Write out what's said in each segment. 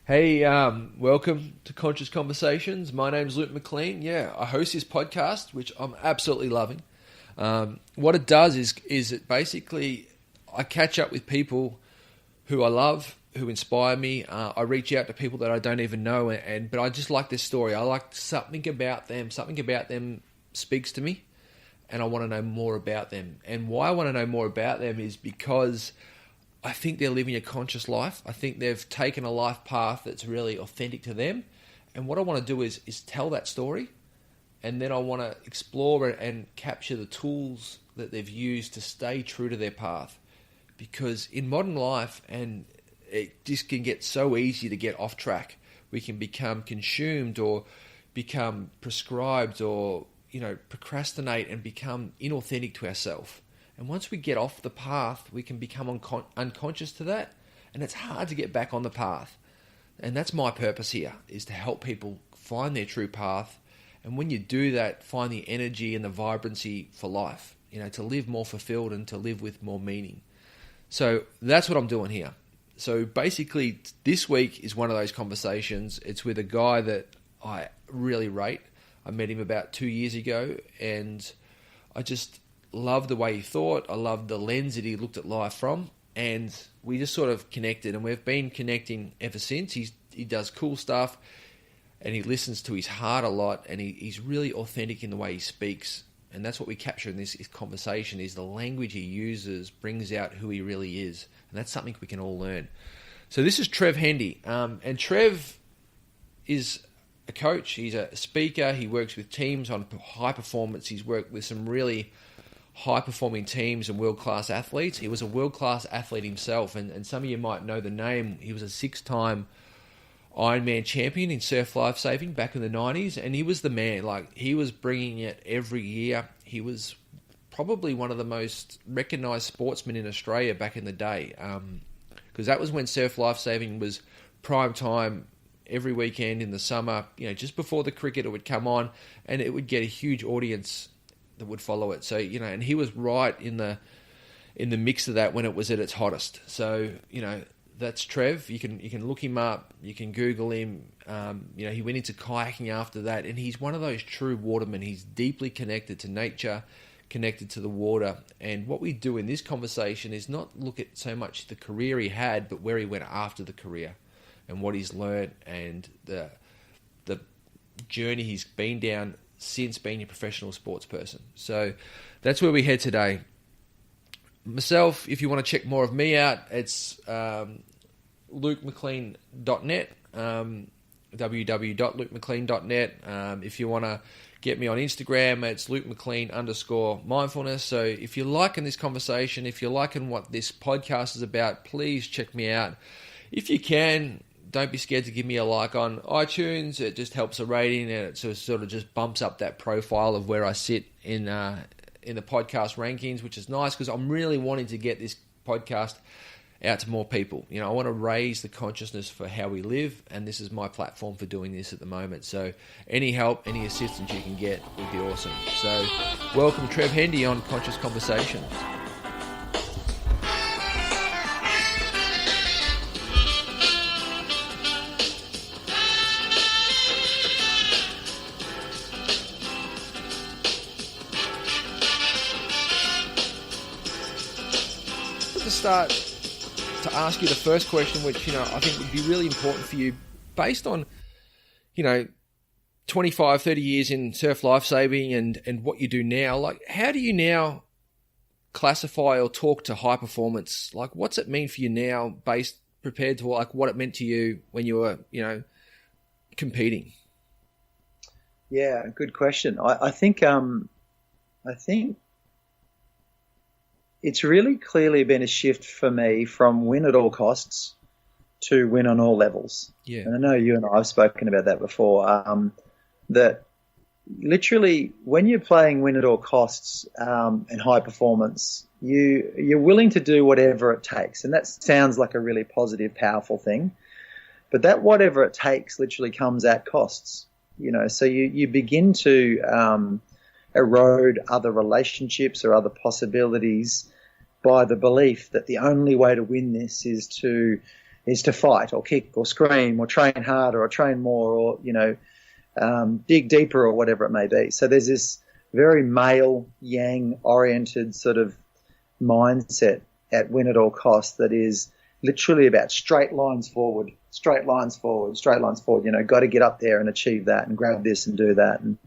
Hey, welcome to Conscious Conversations. My name's Luke McLean. Yeah, I host this podcast, which I'm absolutely loving. What it does is it basically, I catch up with people who I love, who inspire me. I reach out to people that I don't even know, but I just like their story. I like something about them. Something about them speaks to me, and I want to know more about them. And why I want to know more about them is because I think they're living a conscious life. I think they've taken a life path that's really authentic to them. And what I want to do is tell that story. And then I want to explore it and capture the tools that they've used to stay true to their path. Because in modern life, and it just can get so easy to get off track. We can become consumed or become prescribed or, procrastinate and become inauthentic to ourselves. And once we get off the path, we can become unconscious to that. And it's hard to get back on the path. And that's my purpose here, is to help people find their true path. And when you do that, find the energy and the vibrancy for life, to live more fulfilled and to live with more meaning. So that's what I'm doing here. So basically, this week is one of those conversations. It's with a guy that I really rate. I met him about 2 years ago, and I just loved the way he thought. I loved the lens that he looked at life from, and we just sort of connected, and we've been connecting ever since. He does cool stuff, and he listens to his heart a lot, and he's really authentic in the way he speaks, and that's what we capture in this conversation, is the language he uses brings out who he really is, and that's something we can all learn. So this is Trev Hendy, and Trev is a coach. He's a speaker. He works with teams on high performance. He's worked with some really high-performing teams and world-class athletes. He was a world-class athlete himself, and some of you might know the name. He was a 6-time Ironman Champion in surf lifesaving back in the 90s, and he was the man. He was bringing it every year. He was probably one of the most recognised sportsmen in Australia back in the day, because that was when surf lifesaving was prime time. Every weekend in the summer, just before the cricket, it would come on, and it would get a huge audience that would follow it. So, and he was right in the mix of that when it was at its hottest. So, that's Trev. You can look him up. You can Google him. He went into kayaking after that, and he's one of those true watermen. He's deeply connected to nature, connected to the water. And what we do in this conversation is not look at so much the career he had, but where he went after the career and what he's learned and the journey he's been down since being a professional sports person. So that's where we head today. Myself, if you want to check more of me out, it's lukemclean.net, www.lukemclean.net. If you want to get me on Instagram, it's lukemclean_mindfulness. So if you're liking this conversation, if you're liking what this podcast is about, please check me out. If you can, don't be scared to give me a like on iTunes. It just helps a rating, and it sort of just bumps up that profile of where I sit in the podcast rankings, which is nice because I'm really wanting to get this podcast out to more people. I want to raise the consciousness for how we live, and this is my platform for doing this at the moment. So any help, any assistance you can get would be awesome. So welcome Trev Hendy on Conscious Conversations. Start to ask you the first question, which I think would be really important for you, based on 25, 30 years in surf lifesaving and what you do now. How do you now classify or talk to high performance? What's it mean for you now, compared to what it meant to you when you were competing? Yeah, good question. I think it's really clearly been a shift for me from win at all costs to win on all levels. Yeah. And I know you and I have spoken about that before, that literally when you're playing win at all costs and high performance, you're willing to do whatever it takes. And that sounds like a really positive, powerful thing. But that whatever it takes literally comes at costs. So you begin to erode other relationships or other possibilities by the belief that the only way to win this is to is to fight or kick or scream or train harder or train more or, dig deeper or whatever it may be. So there's this very male, yang-oriented sort of mindset at win at all costs that is literally about straight lines forward, straight lines forward, straight lines forward. Got to get up there and achieve that and grab this and do that. And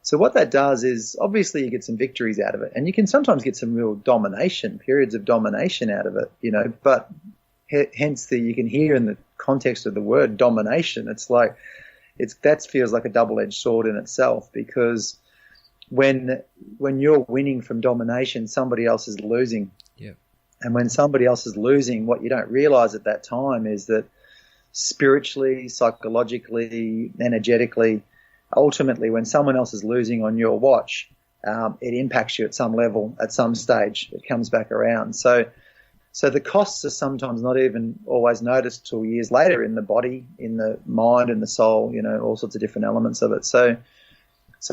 so what that does is obviously you get some victories out of it, and you can sometimes get some real domination, periods of domination out of it, but hence you can hear in the context of the word domination, it's like, that feels like a double-edged sword in itself, because when you're winning from domination, somebody else is losing. Yeah. And when somebody else is losing, what you don't realize at that time is that spiritually, psychologically, energetically, ultimately, when someone else is losing on your watch, it impacts you at some level, at some stage. It comes back around. So the costs are sometimes not even always noticed till years later in the body, in the mind, in the soul, all sorts of different elements of it. So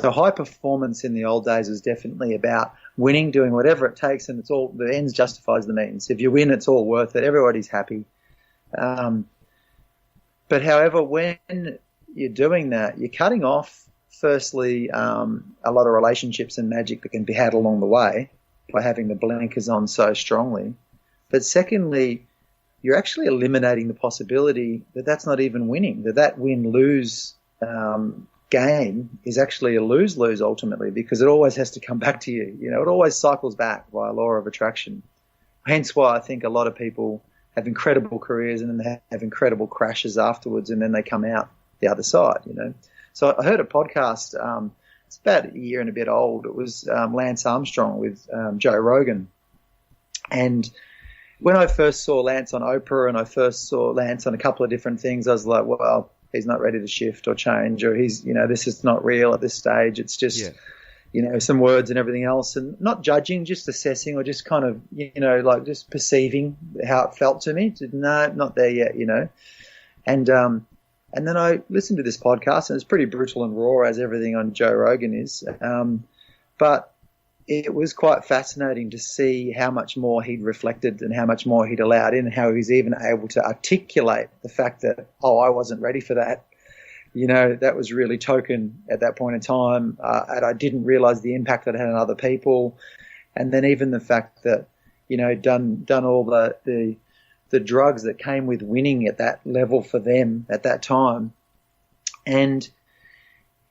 high performance in the old days was definitely about winning, doing whatever it takes, and it's all, the ends justifies the means. If you win, it's all worth it. Everybody's happy. But however, when you're doing that, you're cutting off, firstly, a lot of relationships and magic that can be had along the way by having the blinkers on so strongly. But secondly, you're actually eliminating the possibility that that's not even winning, that win-lose game is actually a lose-lose ultimately, because it always has to come back to you. It always cycles back via law of attraction. Hence why I think a lot of people have incredible careers and then they have incredible crashes afterwards, and then they come out the other side, So I heard a podcast, it's about a year and a bit old. It was Lance Armstrong with Joe Rogan. And when I first saw Lance on Oprah and I first saw Lance on a couple of different things, I was like, well, he's not ready to shift or change, or he's, this is not real at this stage. It's just, some words and everything else, and not judging, just assessing, or just kind of, like just perceiving how it felt to me. No, not there yet, And then I listened to this podcast, and it's pretty brutal and raw, as everything on Joe Rogan is. But it was quite fascinating to see how much more he'd reflected and how much more he'd allowed in, and how he's even able to articulate the fact that, I wasn't ready for that. That was really token at that point in time, and I didn't realize the impact that it had on other people. And then even the fact that, done all the drugs that came with winning at that level for them at that time. And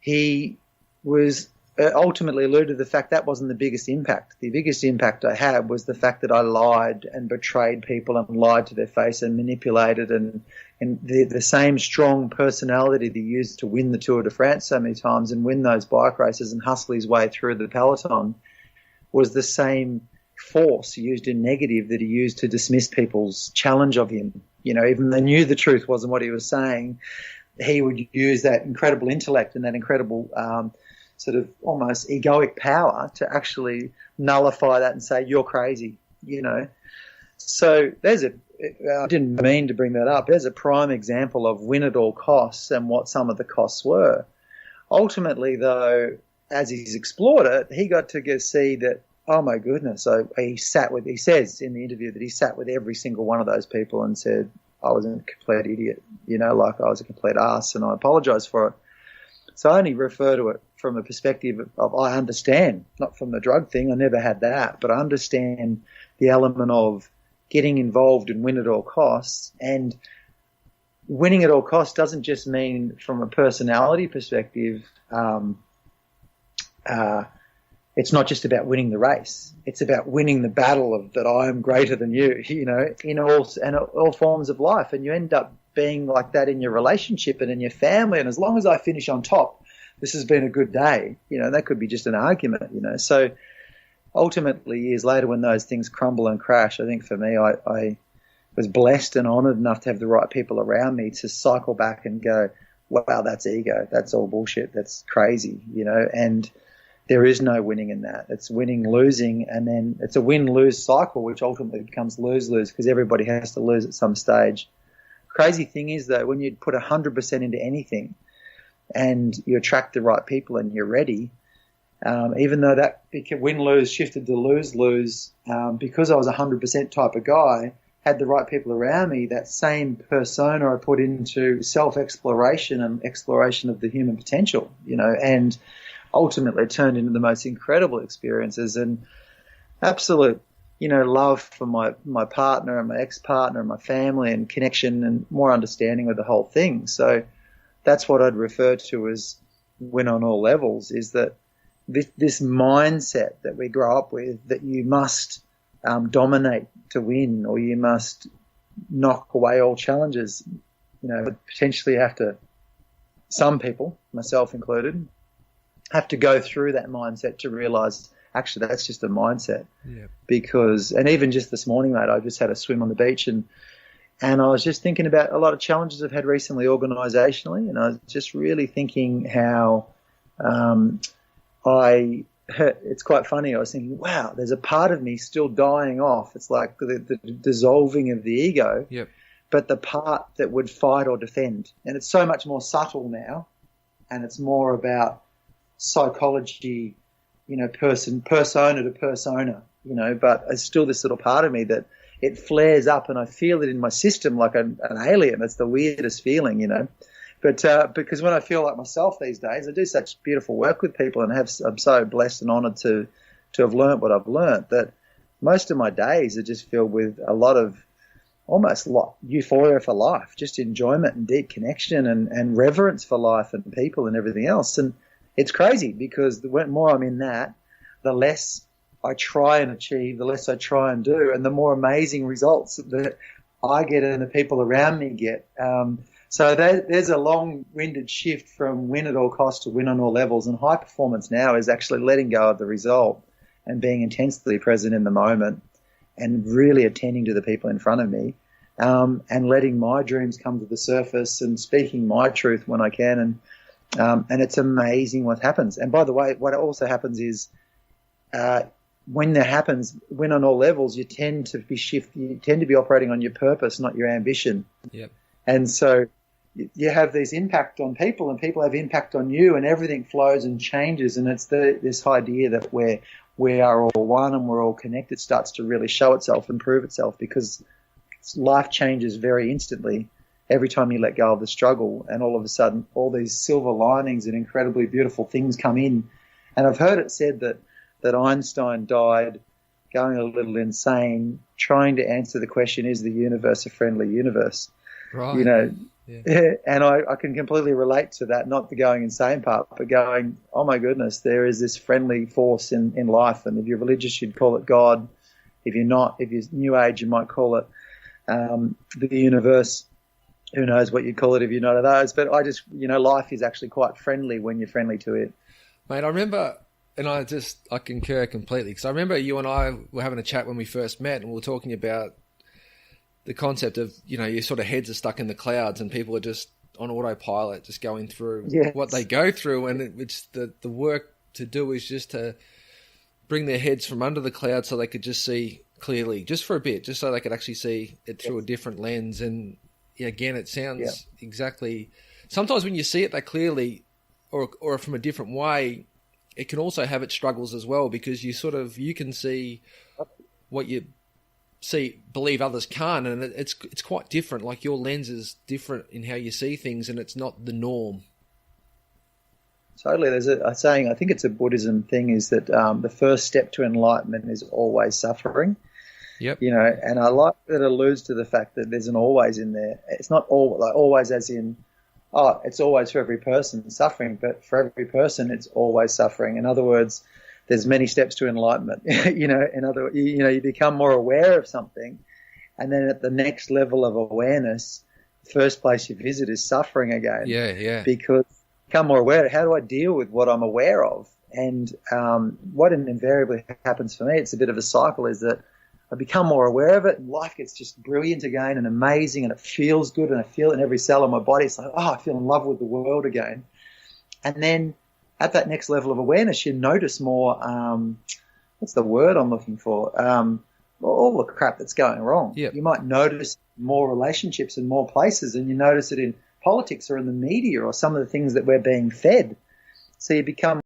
he was ultimately alluded to the fact that wasn't the biggest impact. The biggest impact I had was the fact that I lied and betrayed people and lied to their face and manipulated, and the same strong personality that he used to win the Tour de France so many times and win those bike races and hustle his way through the peloton was the same force used in negative that he used to dismiss people's challenge of him. Even though they knew the truth wasn't what he was saying, he would use that incredible intellect and that incredible sort of almost egoic power to actually nullify that and say, you're crazy, So I didn't mean to bring that up. There's a prime example of win at all costs and what some of the costs were. Ultimately, though, as he's explored it, he got to see that, oh my goodness. So he says in the interview that he sat with every single one of those people and said, I was a complete idiot, like I was a complete ass, and I apologize for it. So I only refer to it from a perspective of I understand, not from the drug thing. I never had that, but I understand the element of getting involved and win at all costs. And winning at all costs doesn't just mean from a personality perspective, it's not just about winning the race. It's about winning the battle of that I am greater than you, in all forms of life. And you end up being like that in your relationship and in your family. And as long as I finish on top, this has been a good day. That could be just an argument, So ultimately, years later, when those things crumble and crash, I think for me, I was blessed and honored enough to have the right people around me to cycle back and go, wow, that's ego. That's all bullshit. That's crazy, and there is no winning in that. It's winning, losing, and then it's a win-lose cycle, which ultimately becomes lose-lose because everybody has to lose at some stage. Crazy thing is, though, when you put 100% into anything and you attract the right people and you're ready, even though that win-lose shifted to lose-lose, because I was a 100% type of guy, had the right people around me, that same persona I put into self-exploration and exploration of the human potential, and ultimately it turned into the most incredible experiences and absolute, love for my partner and my ex-partner and my family and connection and more understanding of the whole thing. So that's what I'd refer to as win on all levels, is that this mindset that we grow up with, that you must dominate to win, or you must knock away all challenges, potentially some people, myself included, have to go through that mindset to realize actually that's just a mindset. Yeah. And even just this morning, mate, I just had a swim on the beach and I was just thinking about a lot of challenges I've had recently organisationally, and I was just really thinking how it's quite funny. I was thinking, wow, there's a part of me still dying off. It's like the dissolving of the ego, yep. But the part that would fight or defend. And it's so much more subtle now, and it's more about psychology, persona to persona, but it's still this little part of me that it flares up and I feel it in my system like an alien. It's the weirdest feeling, But because when I feel like myself these days, I do such beautiful work with people and I'm so blessed and honoured to have learnt what I've learnt, that most of my days are just filled with a lot of almost euphoria for life, just enjoyment and deep connection and reverence for life and people and everything else. And it's crazy because the more I'm in that, the less I try and achieve, the less I try and do, and the more amazing results that I get and the people around me get. So there's a long-winded shift from win at all costs to win on all levels, and high performance now is actually letting go of the result and being intensely present in the moment and really attending to the people in front of me, and letting my dreams come to the surface and speaking my truth when I can. And it's amazing what happens. And by the way, what also happens is when that happens, win on all levels, you tend to be operating on your purpose, not your ambition. Yep. And so you have these impact on people and people have impact on you, and everything flows and changes. And it's this idea that we are all one and we're all connected starts to really show itself and prove itself, because life changes very instantly every time you let go of the struggle, and all of a sudden all these silver linings and incredibly beautiful things come in. And I've heard it said that Einstein died going a little insane trying to answer the question, is the universe a friendly universe? Right. Yeah. And I can completely relate to that, not the going insane part, but going, oh my goodness, there is this friendly force in life. And if you're religious, you'd call it God. If you're not, if you're New Age, you might call it the universe. Who knows what you'd call it if you're not of those. But I just, life is actually quite friendly when you're friendly to it. Mate, I remember, and I concur completely, because I remember you and I were having a chat when we first met, and we were talking about the concept of, your sort of heads are stuck in the clouds and people are just on autopilot, just going through what they go through. And it's the work to do is just to bring their heads from under the clouds so they could just see clearly, just for a bit, just so they could actually see it through a different lens. And again, it sounds exactly, sometimes when you see it that clearly or from a different way, it can also have its struggles as well, because you can see what you believe others can't, and it's quite different. Like your lens is different in how you see things, and it's not the norm. Totally. There's a saying, I think it's a Buddhism thing, is that the first step to enlightenment is always suffering. Yep. And I like that it alludes to the fact that there's an always in there. It's not always as in, it's always for every person suffering, but for every person it's always suffering. In other words, there's many steps to enlightenment. You become more aware of something, and then at the next level of awareness, the first place you visit is suffering again. Yeah. Because you become more aware. How do I deal with what I'm aware of? And what invariably happens for me, it's a bit of a cycle, is that I become more aware of it, and life gets just brilliant again and amazing, and it feels good, and I feel it in every cell of my body. It's like, I feel in love with the world again. And then at that next level of awareness, you notice more, what's the word I'm looking for? All the crap that's going wrong. Yep. You might notice more relationships in more places, and you notice it in politics or in the media or some of the things that we're being fed. So you become